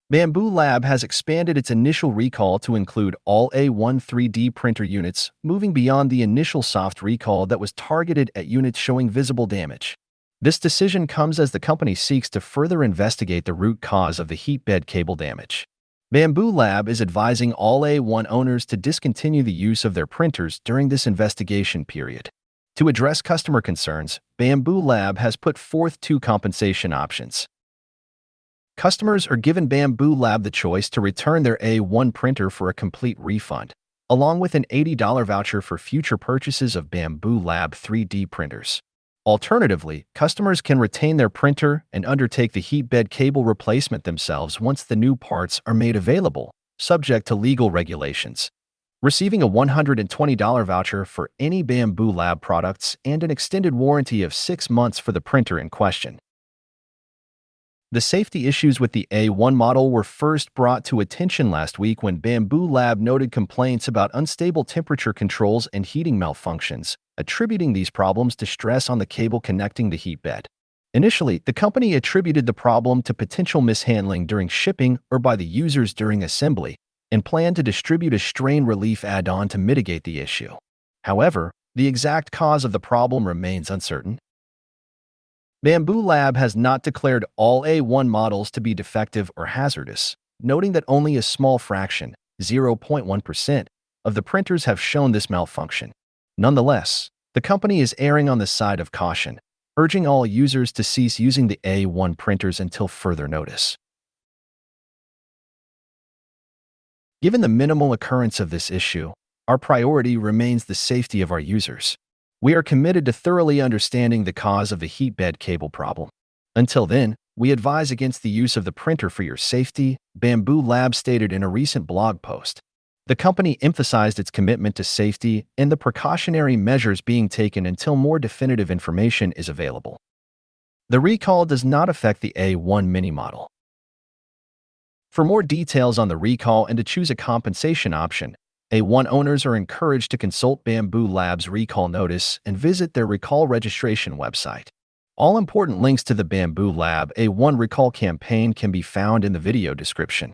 Bambu Lab has expanded its initial recall to include all A1 3D printer units, moving beyond the initial soft recall that was targeted at units showing visible damage. This decision comes as the company seeks to further investigate the root cause of the heatbed cable damage. Bambu Lab is advising all A1 owners to discontinue the use of their printers during this investigation period. To address customer concerns, Bambu Lab has put forth two compensation options. Customers are given Bambu Lab the choice to return their A1 printer for a complete refund, along with an $80 voucher for future purchases of Bambu Lab 3D printers. Alternatively, customers can retain their printer and undertake the heatbed cable replacement themselves once the new parts are made available, subject to legal regulations. Receiving a $120 voucher for any Bambu Lab products and an extended warranty of 6 months for the printer in question. The safety issues with the A1 model were first brought to attention last week when Bambu Lab noted complaints about unstable temperature controls and heating malfunctions, attributing these problems to stress on the cable connecting the heatbed. Initially, the company attributed the problem to potential mishandling during shipping or by the users during assembly, and planned to distribute a strain relief add-on to mitigate the issue. However, the exact cause of the problem remains uncertain. Bambu Lab has not declared all A1 models to be defective or hazardous, noting that only a small fraction, 0.1%, of the printers have shown this malfunction. Nonetheless, the company is erring on the side of caution, urging all users to cease using the A1 printers until further notice. Given the minimal occurrence of this issue, our priority remains the safety of our users. We are committed to thoroughly understanding the cause of the heatbed cable problem. Until then, we advise against the use of the printer for your safety, Bambu Lab stated in a recent blog post. The company emphasized its commitment to safety and the precautionary measures being taken until more definitive information is available. The recall does not affect the A1 mini model. For more details on the recall and to choose a compensation option, A1 owners are encouraged to consult Bambu Lab's recall notice and visit their recall registration website. All important links to the Bambu Lab A1 recall campaign can be found in the video description.